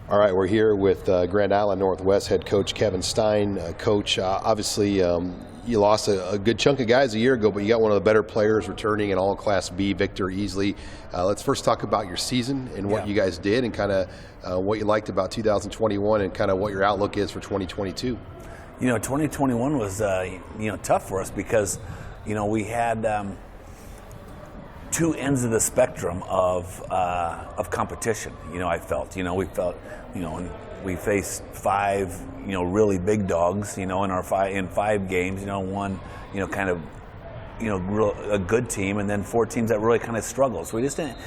All right, we're here with Grand Island Northwest head coach Kevin Stein. Coach, obviously you lost a good chunk of guys a year ago, but you got one of the better players returning in all Class B, Victor Easley. Let's first talk about your season and what you guys did and kind of what you liked about 2021 and kind of what your outlook is for 2022. You know, 2021 was tough for us because we had two ends of the spectrum of competition. I felt. And we faced five really big dogs. In five games. One kind of a good team, and then four teams that really kind of struggled. So we just didn't.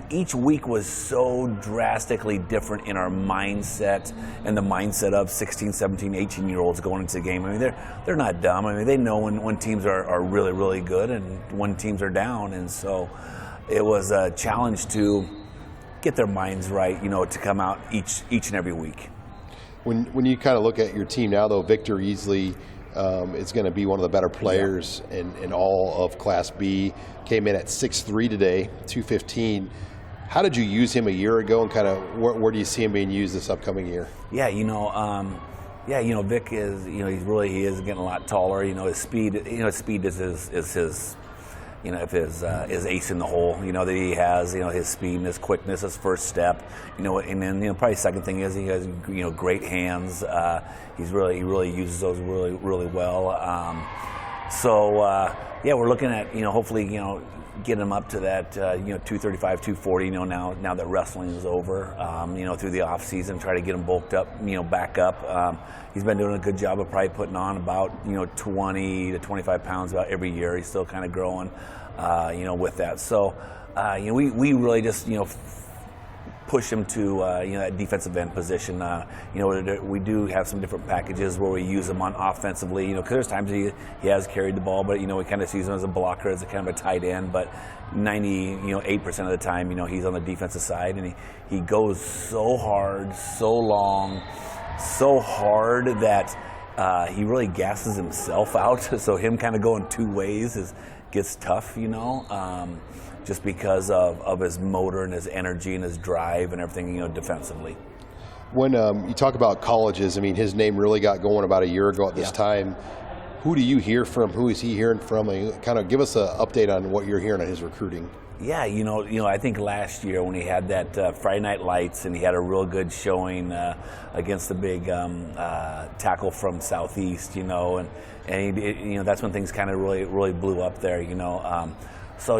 Each week was so drastically different in our mindset and the mindset of 16, 17, 18-year-olds going into the game. I mean, they're not dumb. I mean, they know when teams are really, really good and when teams are down. And so it was a challenge to get their minds right, to come out each and every week. When you kind of look at your team now, though, Victor Easley is going to be one of the better players in all of Class B. Came in at 6'3" today, 215. How did you use him a year ago, and kind of where do you see him being used this upcoming year? Yeah, Vic is, he is getting a lot taller. His speed, speed is his his ace in the hole, that he has, his speed and his quickness, his first step, and then, probably second thing is he has, great hands. He really uses those really well. We're looking at, hopefully, getting him up to that, 235, 240, now that wrestling is over, through the off season, try to get him bulked up, back up. He's been doing a good job of probably putting on about, 20 to 25 pounds about every year. He's still kind of growing, with that. So, we really just, push him to that defensive end position. We do have some different packages where we use him on offensively. Because there's times he has carried the ball, but we kind of sees him as a blocker, as a kind of a tight end. But 8% of the time, he's on the defensive side, and he goes so hard, so long, so hard that he really gasses himself out. So him kind of going two ways gets tough, just because of his motor and his energy and his drive and everything, defensively. When you talk about colleges, I mean, his name really got going about a year ago at this time. Who do you hear from? Who is he hearing from? And kind of give us an update on what you're hearing on his recruiting. Yeah, I think last year when he had that Friday Night Lights and he had a real good showing against the big tackle from Southeast, and he, that's when things kind of really blew up there, So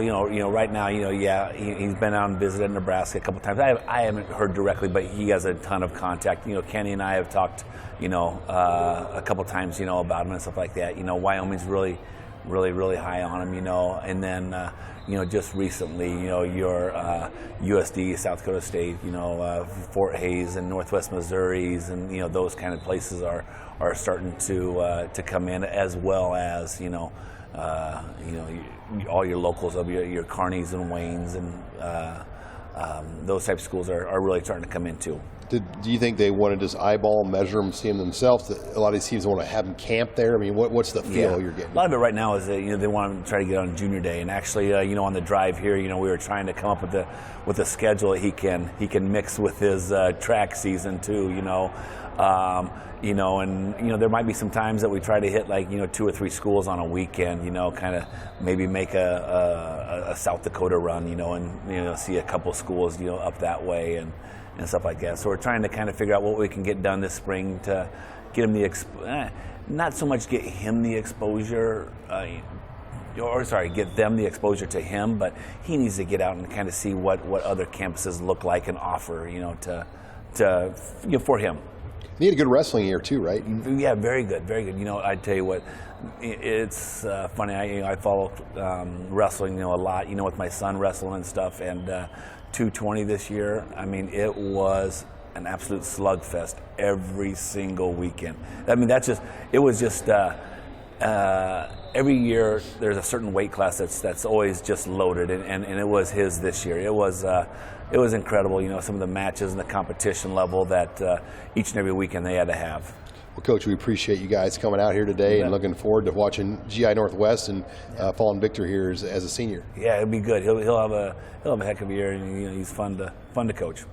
right now, he's been out and visited Nebraska a couple times. I haven't heard directly, but he has a ton of contact. Kenny and I have talked, a couple times, about him and stuff like that. Wyoming's really high on him, and then just recently, your USD, South Dakota State, Fort Hays and Northwest Missouri's, and those kind of places are starting to come in, as well as all your locals of your Kearneys and Waynes and those type of schools are really starting to come in too. Do you think they want to just eyeball, measure them, see them themselves? A lot of these teams want to have them camp there. I mean, what's the feel you're getting? A lot of it right now is that they want to try to get on Junior Day, and actually, on the drive here, we were trying to come up with a schedule that he can mix with his track season too. And there might be some times that we try to hit 2 or 3 schools on a weekend, kind of maybe make a South Dakota run, and see a couple schools, up that way and stuff like that. So we're trying to kind of figure out what we can get done this spring to get him not so much get him the exposure, get them the exposure to him, but he needs to get out and kind of see what other campuses look like and offer, for him. He had a good wrestling year too, right? Yeah, very good, very good. I tell you what, it's funny. I follow wrestling, a lot. With my son wrestling and stuff, and 220 this year. I mean, it was an absolute slugfest every single weekend. I mean, it was just every year there's a certain weight class that's always just loaded, and it was his this year. It was incredible, some of the matches and the competition level that each and every weekend they had to have. Well, Coach, we appreciate you guys coming out here today and looking forward to watching GI Northwest and following Victor here as a senior. Yeah, it'll be good. He'll have a heck of a year, and he's fun to coach.